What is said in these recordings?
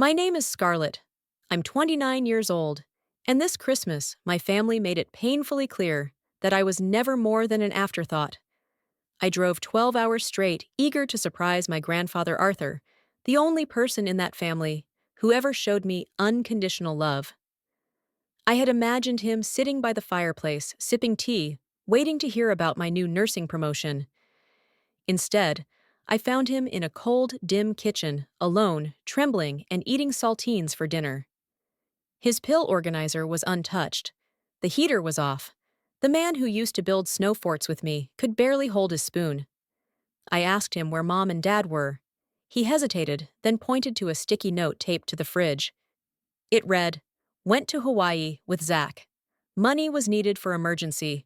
My name is Scarlett. I'm 29 years old, and this Christmas, my family made it painfully clear that I was never more than an afterthought. I drove 12 hours straight, eager to surprise my grandfather Arthur, the only person in that family who ever showed me unconditional love. I had imagined him sitting by the fireplace, sipping tea, waiting to hear about my new nursing promotion. Instead, I found him in a cold, dim kitchen, alone, trembling, and eating saltines for dinner. His pill organizer was untouched. The heater was off. The man who used to build snow forts with me could barely hold his spoon. I asked him where Mom and Dad were. He hesitated, then pointed to a sticky note taped to the fridge. It read, "Went to Hawaii with Zach. Money was needed for emergency.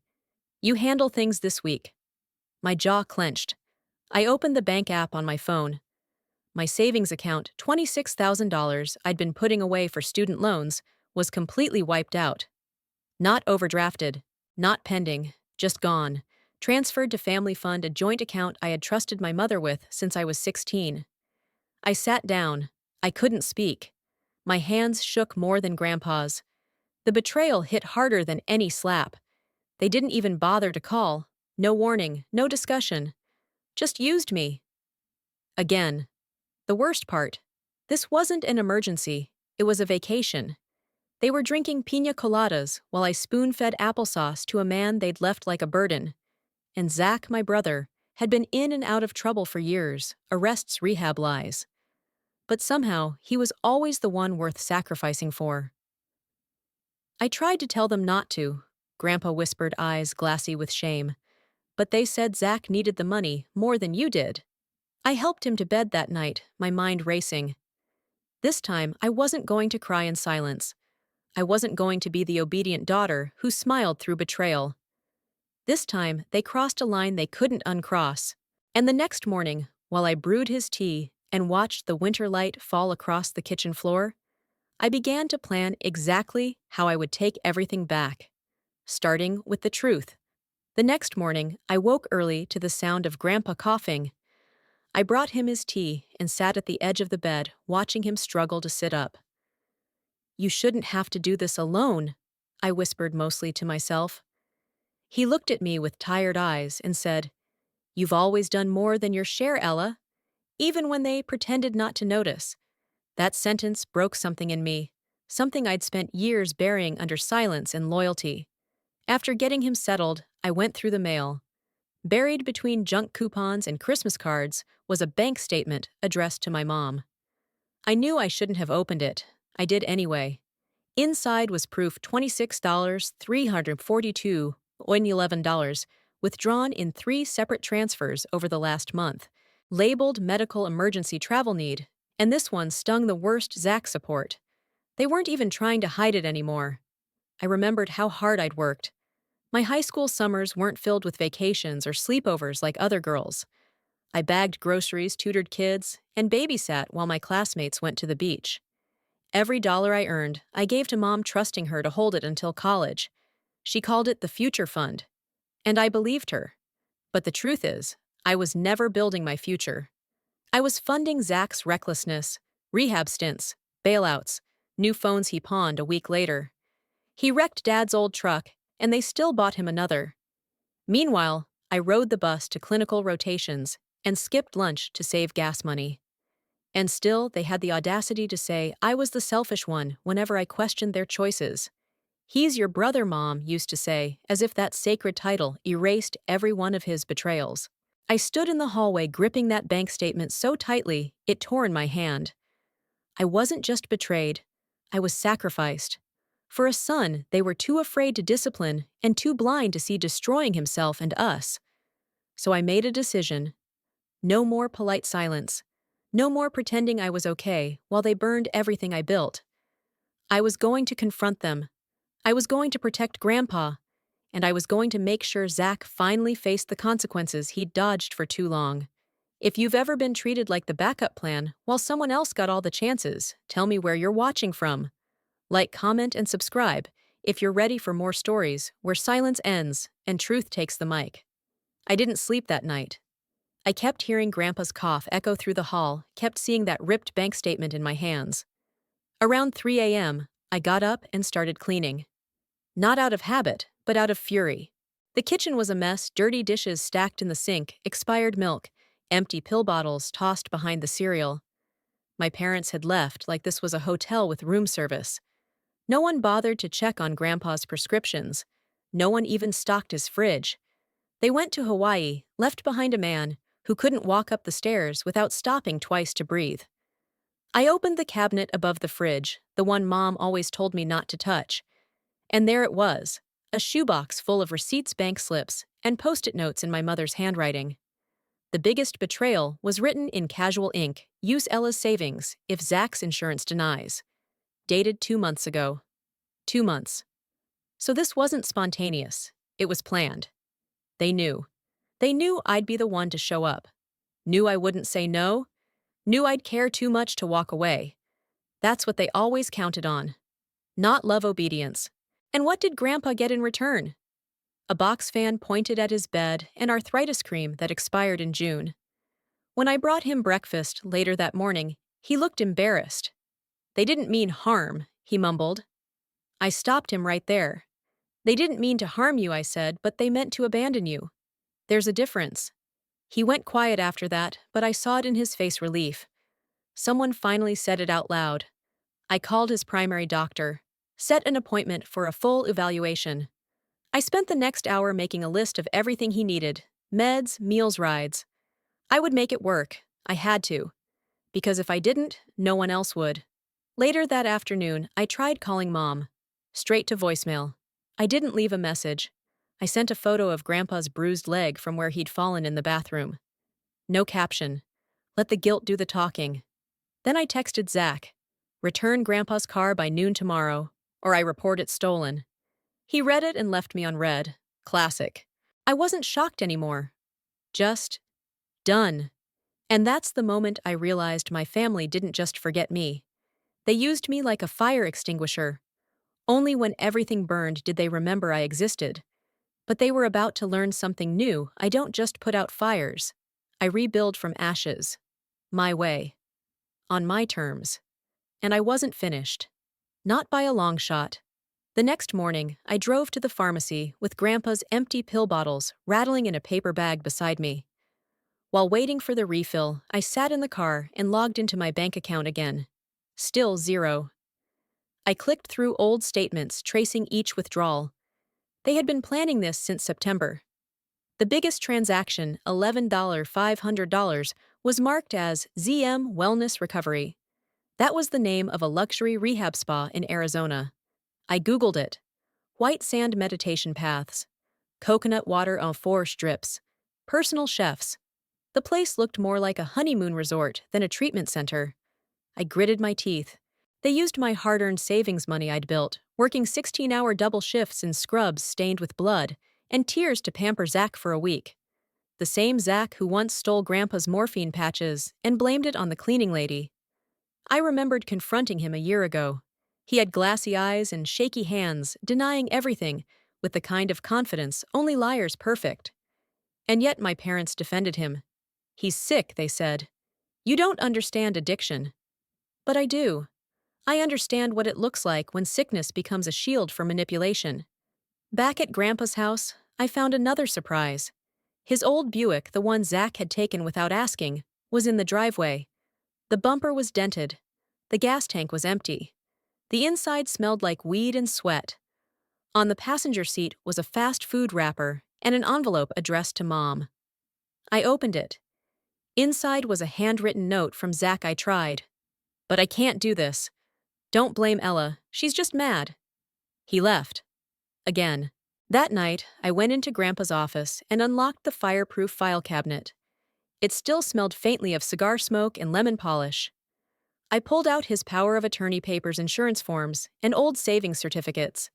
You handle things this week." My jaw clenched. I opened the bank app on my phone. My savings account, $26,000 I'd been putting away for student loans, was completely wiped out. Not overdrafted, not pending, just gone. Transferred to Family Fund, a joint account I had trusted my mother with since I was 16. I sat down. I couldn't speak. My hands shook more than Grandpa's. The betrayal hit harder than any slap. They didn't even bother to call. No warning, no discussion. Just used me. Again. The worst part. This wasn't an emergency. It was a vacation. They were drinking piña coladas while I spoon-fed applesauce to a man they'd left like a burden. And Zach, my brother, had been in and out of trouble for years, arrests, rehab lies. But somehow, he was always the one worth sacrificing for. I tried to tell them not to, Grandpa whispered, eyes glassy with shame. But they said Zach needed the money more than you did. I helped him to bed that night, my mind racing. This time, I wasn't going to cry in silence. I wasn't going to be the obedient daughter who smiled through betrayal. This time, they crossed a line they couldn't uncross. And the next morning, while I brewed his tea and watched the winter light fall across the kitchen floor, I began to plan exactly how I would take everything back, starting with the truth. The next morning, I woke early to the sound of Grandpa coughing. I brought him his tea and sat at the edge of the bed, watching him struggle to sit up. "You shouldn't have to do this alone," I whispered mostly to myself. He looked at me with tired eyes and said, "You've always done more than your share, Ella," even when they pretended not to notice. That sentence broke something in me, something I'd spent years burying under silence and loyalty. After getting him settled, I went through the mail. Buried between junk coupons and Christmas cards was a bank statement addressed to my mom. I knew I shouldn't have opened it. I did anyway. Inside was proof $26,342.11, withdrawn in 3 separate transfers over the last month, labeled medical emergency travel need, and this one stung the worst. Zach support. They weren't even trying to hide it anymore. I remembered how hard I'd worked. My high school summers weren't filled with vacations or sleepovers like other girls. I bagged groceries, tutored kids, and babysat while my classmates went to the beach. Every dollar I earned, I gave to Mom, trusting her to hold it until college. She called it the future fund. And I believed her. But the truth is, I was never building my future. I was funding Zach's recklessness, rehab stints, bailouts, new phones he pawned a week later. He wrecked Dad's old truck, and they still bought him another. Meanwhile, I rode the bus to clinical rotations and skipped lunch to save gas money. And still, they had the audacity to say I was the selfish one whenever I questioned their choices. "He's your brother," Mom used to say, as if that sacred title erased every one of his betrayals. I stood in the hallway gripping that bank statement so tightly it tore in my hand. I wasn't just betrayed. I was sacrificed. For a son they were too afraid to discipline and too blind to see destroying himself and us. So I made a decision. No more polite silence. No more pretending I was okay while they burned everything I built. I was going to confront them. I was going to protect Grandpa. And I was going to make sure Zach finally faced the consequences he'd dodged for too long. If you've ever been treated like the backup plan while someone else got all the chances, tell me where you're watching from. Like, comment, and subscribe if you're ready for more stories where silence ends and truth takes the mic. I didn't sleep that night. I kept hearing Grandpa's cough echo through the hall, kept seeing that ripped bank statement in my hands. Around 3 a.m., I got up and started cleaning. Not out of habit, but out of fury. The kitchen was a mess, dirty dishes stacked in the sink, expired milk, empty pill bottles tossed behind the cereal. My parents had left like this was a hotel with room service. No one bothered to check on Grandpa's prescriptions. No one even stocked his fridge. They went to Hawaii, left behind a man who couldn't walk up the stairs without stopping twice to breathe. I opened the cabinet above the fridge, the one Mom always told me not to touch. And there it was, a shoebox full of receipts, bank slips, and post-it notes in my mother's handwriting. The biggest betrayal was written in casual ink: use Ella's savings if Zach's insurance denies. Dated 2 months ago. 2 months. So this wasn't spontaneous. It was planned. They knew. They knew I'd be the one to show up. Knew I wouldn't say no. Knew I'd care too much to walk away. That's what they always counted on. Not love obedience. And what did Grandpa get in return? A box fan pointed at his bed and arthritis cream that expired in June. When I brought him breakfast later that morning, he looked embarrassed. They didn't mean harm, he mumbled. I stopped him right there. They didn't mean to harm you, I said, but they meant to abandon you. There's a difference. He went quiet after that, but I saw it in his face: relief. Someone finally said it out loud. I called his primary doctor, set an appointment for a full evaluation. I spent the next hour making a list of everything he needed: meds, meals, rides. I would make it work. I had to. Because if I didn't, no one else would. Later that afternoon, I tried calling Mom. Straight to voicemail. I didn't leave a message. I sent a photo of Grandpa's bruised leg from where he'd fallen in the bathroom. No caption. Let the guilt do the talking. Then I texted Zach. Return Grandpa's car by noon tomorrow, or I report it stolen. He read it and left me on read. Classic. I wasn't shocked anymore. Just done. And that's the moment I realized my family didn't just forget me. They used me like a fire extinguisher. Only when everything burned did they remember I existed. But they were about to learn something new. I don't just put out fires. I rebuild from ashes. My way. On my terms. And I wasn't finished. Not by a long shot. The next morning, I drove to the pharmacy with Grandpa's empty pill bottles rattling in a paper bag beside me. While waiting for the refill, I sat in the car and logged into my bank account again. Still zero. I clicked through old statements tracing each withdrawal. They had been planning this since September. The biggest transaction, $11,500, was marked as ZM Wellness Recovery. That was the name of a luxury rehab spa in Arizona. I Googled it. White sand meditation paths. Coconut water on 4 strips. Personal chefs. The place looked more like a honeymoon resort than a treatment center. I gritted my teeth. They used my hard-earned savings money I'd built, working 16-hour double shifts in scrubs stained with blood, and tears to pamper Zach for a week. The same Zach who once stole Grandpa's morphine patches and blamed it on the cleaning lady. I remembered confronting him a year ago. He had glassy eyes and shaky hands, denying everything, with the kind of confidence only liars perfect. And yet my parents defended him. He's sick, they said. You don't understand addiction. But I do. I understand what it looks like when sickness becomes a shield for manipulation. Back at Grandpa's house, I found another surprise. His old Buick, the one Zach had taken without asking, was in the driveway. The bumper was dented. The gas tank was empty. The inside smelled like weed and sweat. On the passenger seat was a fast food wrapper and an envelope addressed to Mom. I opened it. Inside was a handwritten note from Zach. I tried. But I can't do this. Don't blame Ella. She's just mad. He left. Again. That night, I went into Grandpa's office and unlocked the fireproof file cabinet. It still smelled faintly of cigar smoke and lemon polish. I pulled out his power of attorney papers, insurance forms, and old savings certificates.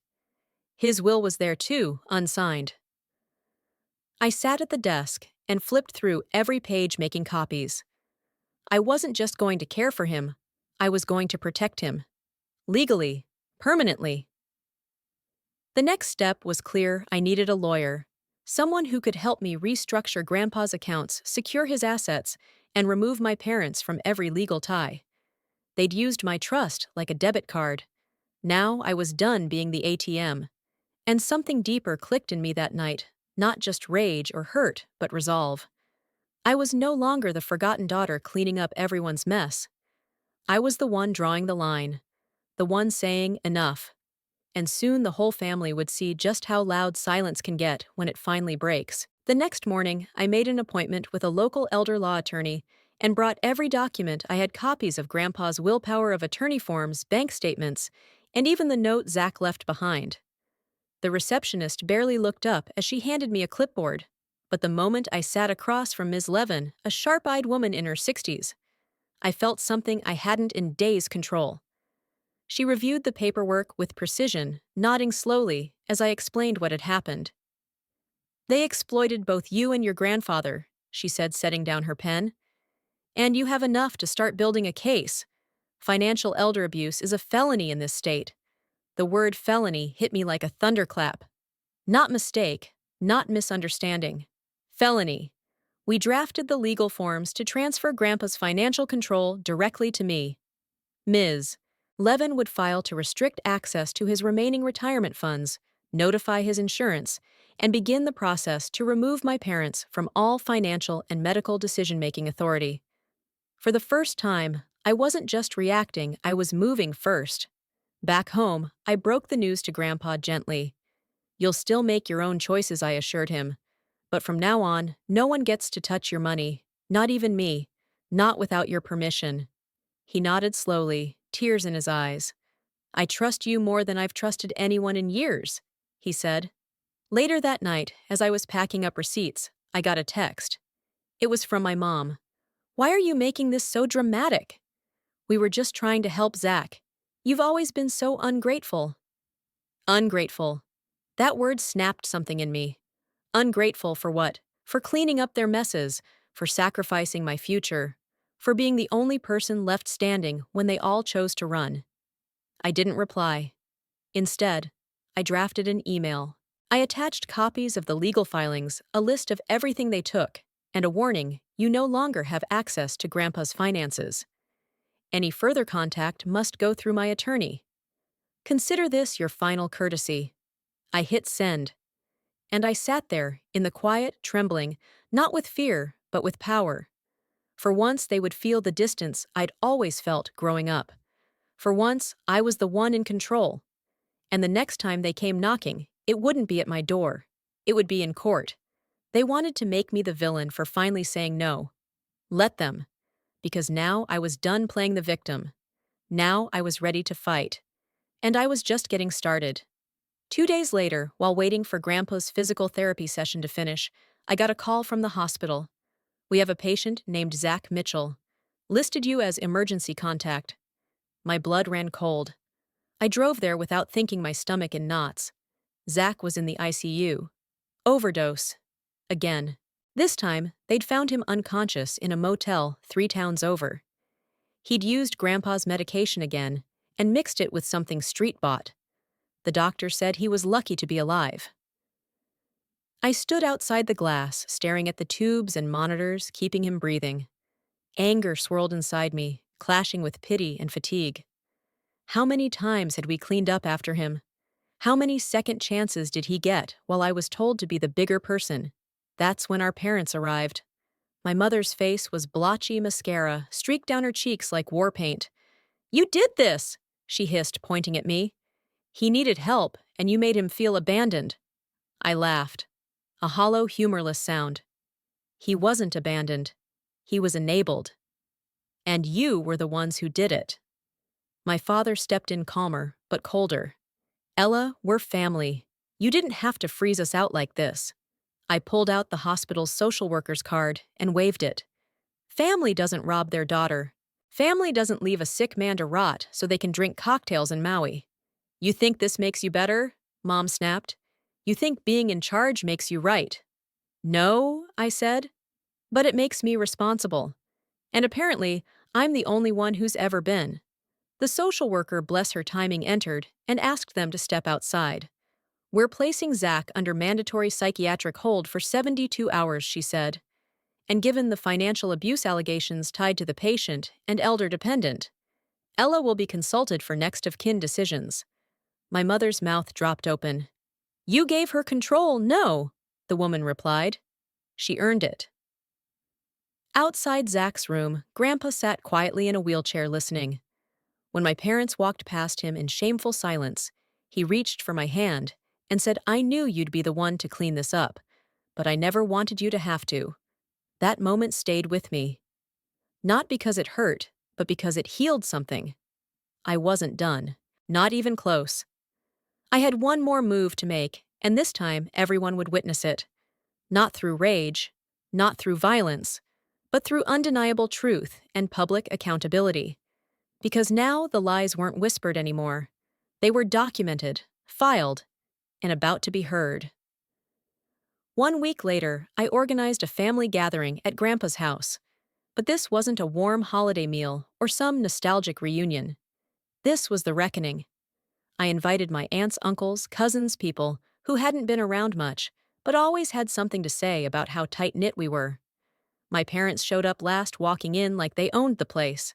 His will was there too, unsigned. I sat at the desk and flipped through every page, making copies. I wasn't just going to care for him. I was going to protect him. Legally. Permanently. The next step was clear. I needed a lawyer. Someone who could help me restructure Grandpa's accounts, secure his assets, and remove my parents from every legal tie. They'd used my trust like a debit card. Now I was done being the ATM. And something deeper clicked in me that night, not just rage or hurt, but resolve. I was no longer the forgotten daughter cleaning up everyone's mess. I was the one drawing the line, the one saying enough. And soon the whole family would see just how loud silence can get when it finally breaks. The next morning, I made an appointment with a local elder law attorney and brought every document. I had copies of Grandpa's willpower of attorney forms, bank statements, and even the note Zach left behind. The receptionist barely looked up as she handed me a clipboard. But the moment I sat across from Ms. Levin, a sharp-eyed woman in her 60s, I felt something I hadn't in days control. She reviewed the paperwork with precision, nodding slowly as I explained what had happened. "They exploited both you and your grandfather," she said, setting down her pen. "And you have enough to start building a case. Financial elder abuse is a felony in this state." The word felony hit me like a thunderclap. Not mistake, not misunderstanding. Felony. We drafted the legal forms to transfer Grandpa's financial control directly to me. Ms. Levin would file to restrict access to his remaining retirement funds, notify his insurance, and begin the process to remove my parents from all financial and medical decision-making authority. For the first time, I wasn't just reacting, I was moving first. Back home, I broke the news to Grandpa gently. "You'll still make your own choices," I assured him. "But from now on, no one gets to touch your money, not even me, not without your permission." He nodded slowly, tears in his eyes. "I trust you more than I've trusted anyone in years," he said. Later that night, as I was packing up receipts, I got a text. It was from my mom. "Why are you making this so dramatic? We were just trying to help Zach. You've always been so ungrateful." Ungrateful. That word snapped something in me. Ungrateful for what? For cleaning up their messes, for sacrificing my future, for being the only person left standing when they all chose to run. I didn't reply. Instead, I drafted an email. I attached copies of the legal filings, a list of everything they took, and a warning: you no longer have access to Grandpa's finances. Any further contact must go through my attorney. Consider this your final courtesy. I hit send. And I sat there, in the quiet, trembling, not with fear, but with power. For once they would feel the distance I'd always felt growing up. For once, I was the one in control. And the next time they came knocking, it wouldn't be at my door. It would be in court. They wanted to make me the villain for finally saying no. Let them. Because now I was done playing the victim. Now I was ready to fight. And I was just getting started. 2 days later, while waiting for Grandpa's physical therapy session to finish, I got a call from the hospital. "We have a patient named Zach Mitchell. Listed you as emergency contact." My blood ran cold. I drove there without thinking, my stomach in knots. Zach was in the ICU. Overdose. Again. This time, they'd found him unconscious in a motel 3 towns over. He'd used Grandpa's medication again and mixed it with something street-bought. The doctor said he was lucky to be alive. I stood outside the glass, staring at the tubes and monitors, keeping him breathing. Anger swirled inside me, clashing with pity and fatigue. How many times had we cleaned up after him? How many second chances did he get while I was told to be the bigger person? That's when our parents arrived. My mother's face was blotchy mascara, streaked down her cheeks like war paint. "You did this!" she hissed, pointing at me. "He needed help, and you made him feel abandoned." I laughed. A hollow, humorless sound. "He wasn't abandoned. He was enabled. And you were the ones who did it." My father stepped in calmer, but colder. "Ella, we're family. You didn't have to freeze us out like this." I pulled out the hospital's social worker's card and waved it. Family doesn't rob their daughter. Family doesn't leave a sick man to rot so they can drink cocktails in Maui. "You think this makes you better?" Mom snapped. "You think being in charge makes you right?" "No," I said. "But it makes me responsible. And apparently, I'm the only one who's ever been." The social worker, bless her timing, entered and asked them to step outside. "We're placing Zach under mandatory psychiatric hold for 72 hours, she said. "And given the financial abuse allegations tied to the patient and elder dependent." Ella will be consulted for next of kin decisions. My mother's mouth dropped open. You gave her control, no, the woman replied. She earned it. Outside Zach's room, Grandpa sat quietly in a wheelchair listening. When my parents walked past him in shameful silence, he reached for my hand and said, I knew you'd be the one to clean this up, but I never wanted you to have to. That moment stayed with me. Not because it hurt, but because it healed something. I wasn't done. Not even close. I had one more move to make, and this time everyone would witness it. Not through rage, not through violence, but through undeniable truth and public accountability. Because now the lies weren't whispered anymore. They were documented, filed, and about to be heard. 1 week later, I organized a family gathering at Grandpa's house. But this wasn't a warm holiday meal or some nostalgic reunion. This was the reckoning. I invited my aunts, uncles, cousins, people who hadn't been around much, but always had something to say about how tight-knit we were. My parents showed up last, walking in like they owned the place.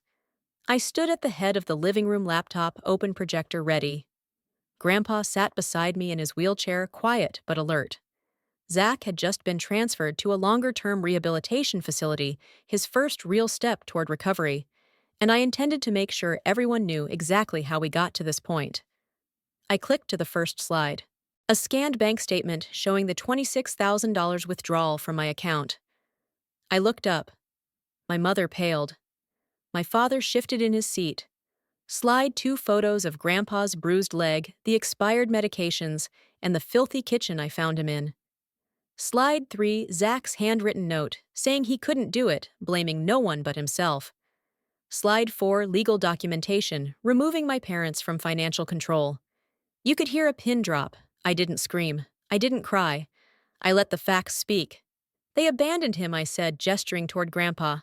I stood at the head of the living room, laptop, open projector ready. Grandpa sat beside me in his wheelchair, quiet but alert. Zach had just been transferred to a longer-term rehabilitation facility, his first real step toward recovery, and I intended to make sure everyone knew exactly how we got to this point. I clicked to the first slide. A scanned bank statement showing the $26,000 withdrawal from my account. I looked up. My mother paled. My father shifted in his seat. Slide 2 photos of Grandpa's bruised leg, the expired medications, and the filthy kitchen I found him in. Slide 3, Zach's handwritten note, saying he couldn't do it, blaming no one but himself. Slide 4, legal documentation, removing my parents from financial control. You could hear a pin drop. I didn't scream. I didn't cry. I let the facts speak. They abandoned him, I said, gesturing toward Grandpa.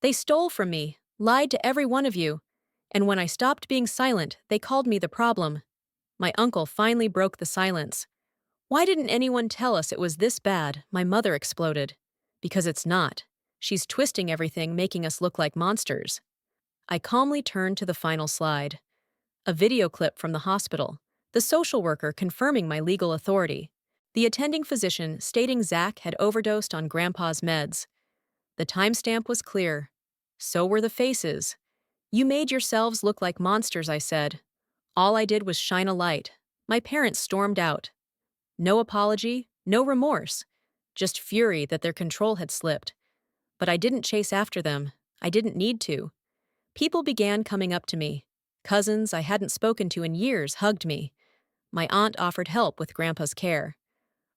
They stole from me, lied to every one of you. And when I stopped being silent, they called me the problem. My uncle finally broke the silence. Why didn't anyone tell us it was this bad? My mother exploded. Because it's not. She's twisting everything, making us look like monsters. I calmly turned to the final slide. A video clip from the hospital. The social worker confirming my legal authority. The attending physician stating Zach had overdosed on Grandpa's meds. The timestamp was clear. So were the faces. You made yourselves look like monsters, I said. All I did was shine a light. My parents stormed out. No apology, no remorse. Just fury that their control had slipped. But I didn't chase after them. I didn't need to. People began coming up to me. Cousins I hadn't spoken to in years hugged me. My aunt offered help with Grandpa's care.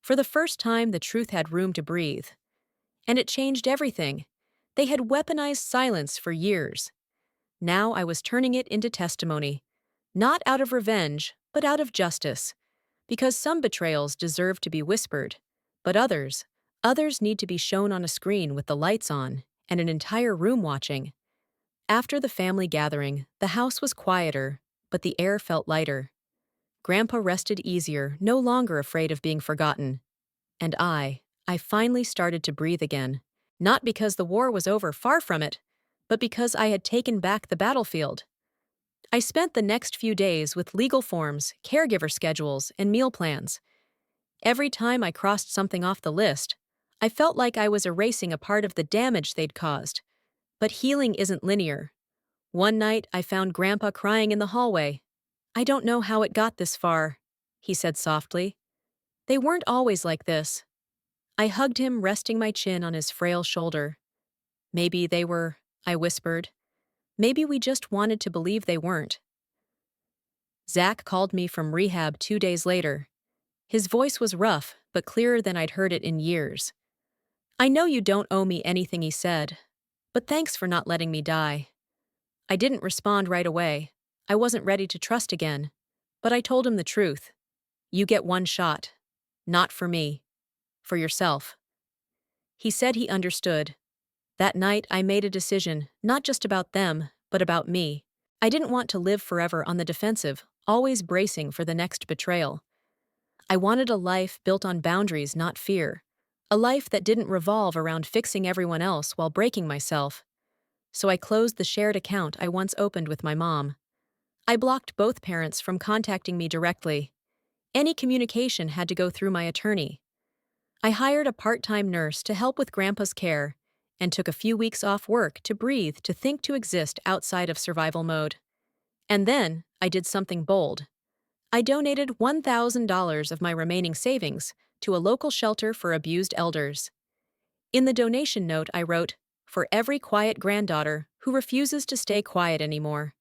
For the first time, the truth had room to breathe. And it changed everything. They had weaponized silence for years. Now I was turning it into testimony. Not out of revenge, but out of justice. Because some betrayals deserve to be whispered, but others need to be shown on a screen with the lights on and an entire room watching. After the family gathering, the house was quieter, but the air felt lighter. Grandpa rested easier, no longer afraid of being forgotten. And I finally started to breathe again. Not because the war was over, far from it, but because I had taken back the battlefield. I spent the next few days with legal forms, caregiver schedules, and meal plans. Every time I crossed something off the list, I felt like I was erasing a part of the damage they'd caused. But healing isn't linear. One night, I found Grandpa crying in the hallway. I don't know how it got this far, he said softly. They weren't always like this. I hugged him, resting my chin on his frail shoulder. Maybe they were, I whispered. Maybe we just wanted to believe they weren't. Zach called me from rehab 2 days later. His voice was rough, but clearer than I'd heard it in years. I know you don't owe me anything, he said, but thanks for not letting me die. I didn't respond right away. I wasn't ready to trust again. But I told him the truth. You get one shot. Not for me. For yourself. He said he understood. That night, I made a decision, not just about them, but about me. I didn't want to live forever on the defensive, always bracing for the next betrayal. I wanted a life built on boundaries, not fear. A life that didn't revolve around fixing everyone else while breaking myself. So I closed the shared account I once opened with my mom. I blocked both parents from contacting me directly. Any communication had to go through my attorney. I hired a part-time nurse to help with Grandpa's care and took a few weeks off work to breathe, to think, to exist outside of survival mode. And then I did something bold. I donated $1,000 of my remaining savings to a local shelter for abused elders. In the donation note, I wrote, "For every quiet granddaughter who refuses to stay quiet anymore."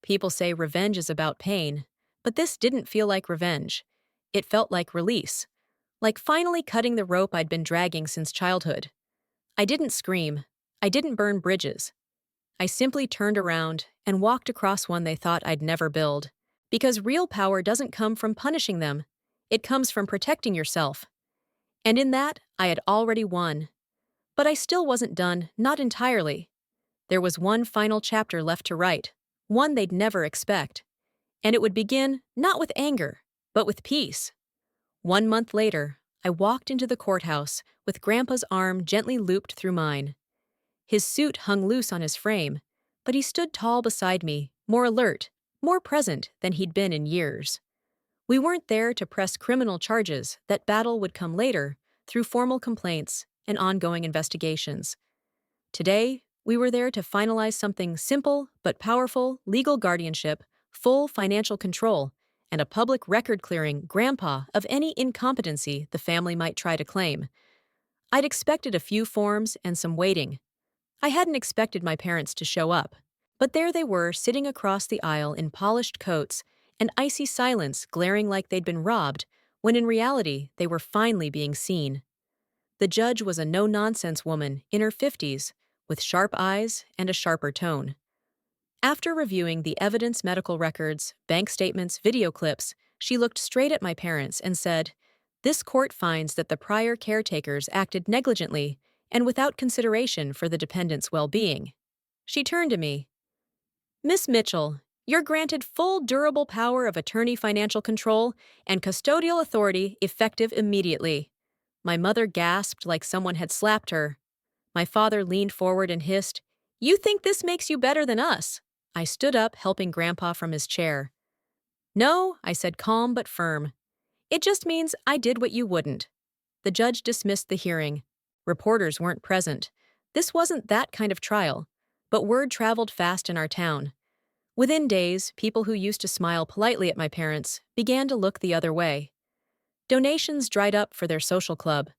People say revenge is about pain, but this didn't feel like revenge. It felt like release, like finally cutting the rope I'd been dragging since childhood. I didn't scream. I didn't burn bridges. I simply turned around and walked across one they thought I'd never build. Because real power doesn't come from punishing them. It comes from protecting yourself. And in that, I had already won. But I still wasn't done, not entirely. There was one final chapter left to write, one they'd never expect. And it would begin not with anger, but with peace. 1 month later, I walked into the courthouse with Grandpa's arm gently looped through mine. His suit hung loose on his frame, but he stood tall beside me, more alert, more present than he'd been in years. We weren't there to press criminal charges. That battle would come later, through formal complaints and ongoing investigations. Today, we were there to finalize something simple but powerful: legal guardianship, full financial control, and a public record clearing Grandpa of any incompetency the family might try to claim. I'd expected a few forms and some waiting. I hadn't expected my parents to show up. But there they were, sitting across the aisle in polished coats, and icy silence glaring like they'd been robbed, when in reality they were finally being seen. The judge was a no-nonsense woman in her 50s, with sharp eyes and a sharper tone. After reviewing the evidence, medical records, bank statements, video clips, she looked straight at my parents and said, "This court finds that the prior caretakers acted negligently and without consideration for the dependent's well-being." She turned to me. "Miss Mitchell, you're granted full durable power of attorney, financial control, and custodial authority effective immediately." My mother gasped like someone had slapped her. My father leaned forward and hissed, "You think this makes you better than us?" I stood up, helping Grandpa from his chair. "No," I said, calm but firm. "It just means I did what you wouldn't." The judge dismissed the hearing. Reporters weren't present. This wasn't that kind of trial. But word traveled fast in our town. Within days, people who used to smile politely at my parents began to look the other way. Donations dried up for their social club.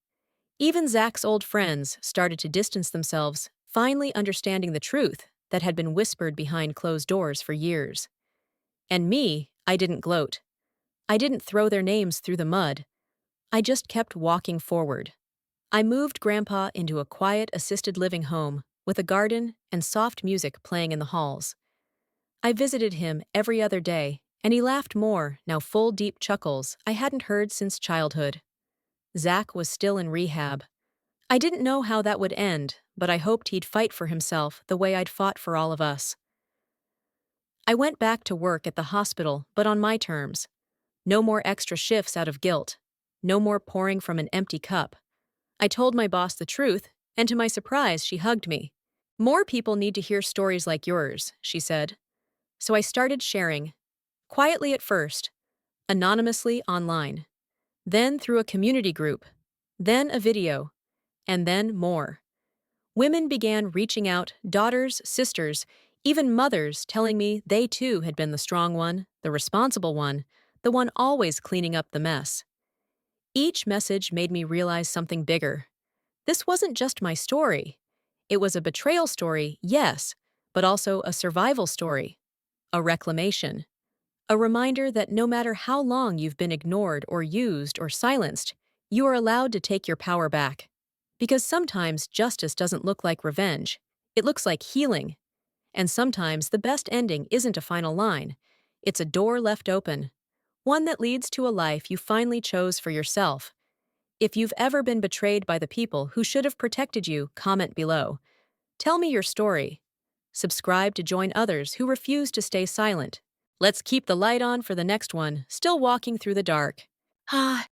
Even Zach's old friends started to distance themselves, finally understanding the truth that had been whispered behind closed doors for years. And me, I didn't gloat. I didn't throw their names through the mud. I just kept walking forward. I moved Grandpa into a quiet, assisted living home with a garden and soft music playing in the halls. I visited him every other day, and he laughed more, now full, deep chuckles I hadn't heard since childhood. Zach was still in rehab. I didn't know how that would end, but I hoped he'd fight for himself the way I'd fought for all of us. I went back to work at the hospital, but on my terms. No more extra shifts out of guilt. No more pouring from an empty cup. I told my boss the truth, and to my surprise, she hugged me. "More people need to hear stories like yours," she said. So I started sharing. Quietly at first. Anonymously online. Then through a community group. Then a video. And then more. Women began reaching out, daughters, sisters, even mothers, telling me they too had been the strong one, the responsible one, the one always cleaning up the mess. Each message made me realize something bigger. This wasn't just my story. It was a betrayal story, yes, but also a survival story, a reclamation, a reminder that no matter how long you've been ignored or used or silenced, you are allowed to take your power back. Because sometimes justice doesn't look like revenge. It looks like healing. And sometimes the best ending isn't a final line. It's a door left open. One that leads to a life you finally chose for yourself. If you've ever been betrayed by the people who should have protected you, comment below. Tell me your story. Subscribe to join others who refuse to stay silent. Let's keep the light on for the next one, still walking through the dark.